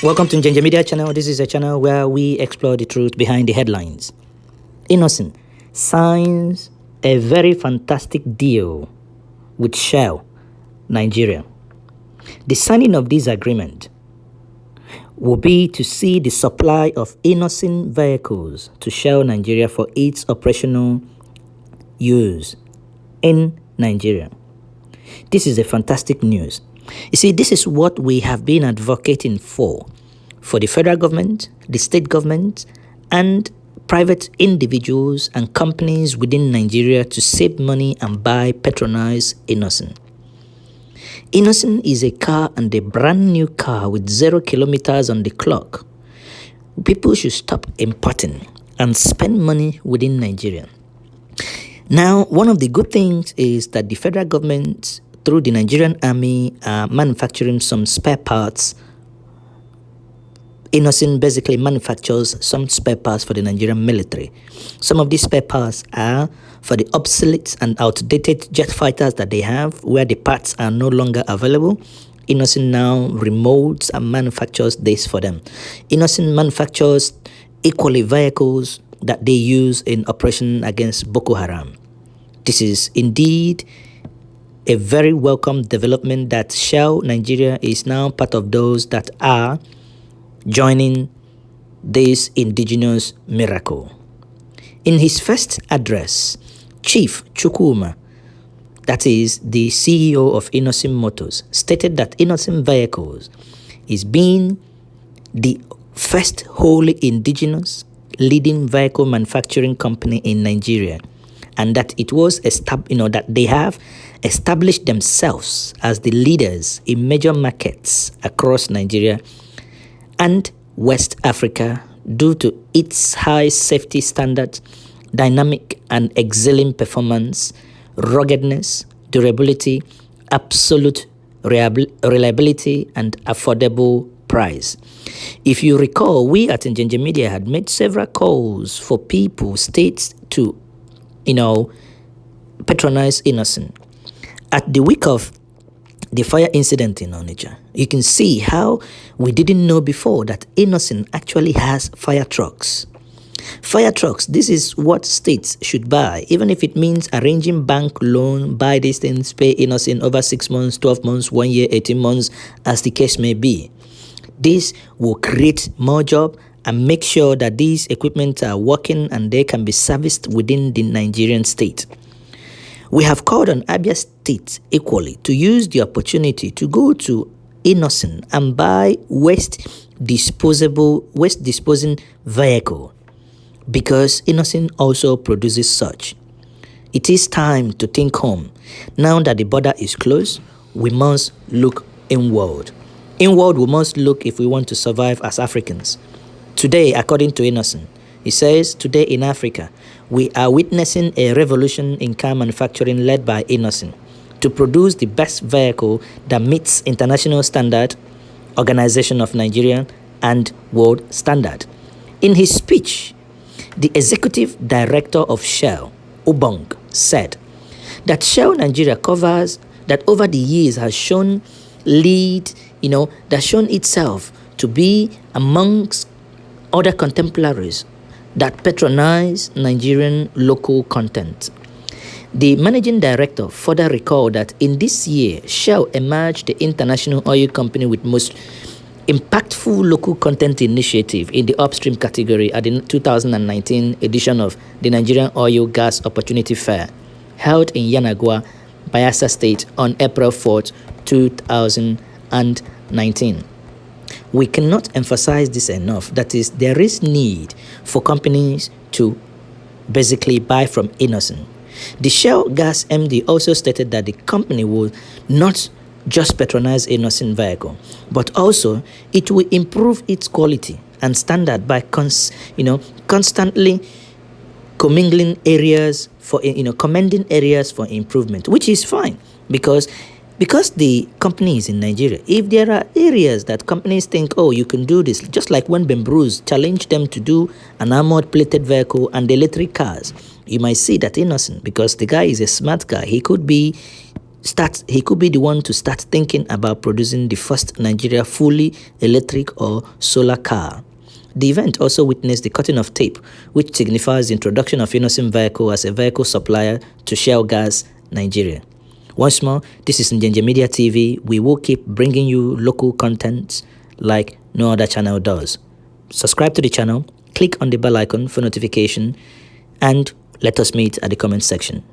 Welcome to Njenje Media channel. This is a channel where we explore the truth behind the headlines. Innoson signs a very fantastic deal with Shell, Nigeria. The signing of this agreement will be to see the supply of Innoson vehicles to Shell Nigeria for its operational use in Nigeria. This is a fantastic news. You see, this is what we have been advocating for the federal government, the state government, and private individuals and companies within Nigeria to save money and buy patronized Innoson. Innoson is a car and a brand new car with 0 kilometers on the clock. People should stop importing and spend money within Nigeria. Now, one of the good things is that the federal government, through the Nigerian Army, are manufacturing some spare parts. Innoson basically manufactures some spare parts for the Nigerian military. Some of these spare parts are for the obsolete and outdated jet fighters that they have, where the parts are no longer available. Innoson now remotes and manufactures this for them. Innoson manufactures equally vehicles that they use in operation against Boko Haram. This is indeed a very welcome development that Shell Nigeria is now part of those that are joining this indigenous miracle. In his first address, Chief Chukwuma, that is the CEO of Innoson Motors, stated that Innoson Vehicles is being the first wholly indigenous leading vehicle manufacturing company in Nigeria, and that it was that they have established themselves as the leaders in major markets across Nigeria and West Africa due to its high safety standards, dynamic and excelling performance, ruggedness, durability, absolute reliability, and affordable price. If you recall, we at Njenje Media had made several calls for people, states to, patronize Innoson. At the week of the fire incident in Onitsha, you can see how we didn't know before that Innoson actually has fire trucks. Fire trucks, this is what states should buy, even if it means arranging bank loan, buy these things, pay Innoson over 6 months, 12 months, 1 year, 18 months, as the case may be. This will create more job and make sure that these equipment are working and they can be serviced within the Nigerian state. We have called on Abia State equally to use the opportunity to go to Innoson and buy waste disposing vehicle, because Innoson also produces such. It is time to think home. Now that the border is closed, we must look inward. Inward we must look if we want to survive as Africans. Today, according to Innoson, he says, today in Africa, we are witnessing a revolution in car manufacturing led by Innoson to produce the best vehicle that meets international standard, Organization of Nigeria, and world standard. In his speech, the executive director of Shell, Obong, said that Shell Nigeria covers that over the years has shown shown itself to be amongst other contemporaries that patronize Nigerian local content. The managing director further recalled that in this year, Shell emerged the international oil company with most impactful local content initiative in the upstream category at the 2019 edition of the Nigerian Oil Gas Opportunity Fair, held in Yanagwa, Bayelsa State on April 4th, 2019. We cannot emphasize this enough. That is, there is need for companies to basically buy from Innoson. The Shell Gas MD also stated that the company will not just patronize Innoson vehicle, but also it will improve its quality and standard by constantly commending areas for improvement, which is fine, because the company is in Nigeria. If there are areas that companies think, oh, you can do this, just like when Ben Bruce challenged them to do an armored plated vehicle and electric cars, you might see that Innoson, because the guy is a smart guy, he could be he could be the one to start thinking about producing the first Nigeria fully electric or solar car. The event also witnessed the cutting of tape, which signifies the introduction of Innoson vehicle as a vehicle supplier to Shell Gas Nigeria. Once more, this is Njenje Media TV. We will keep bringing you local content like no other channel does. Subscribe to the channel, click on the bell icon for notification, and let us meet at the comment section.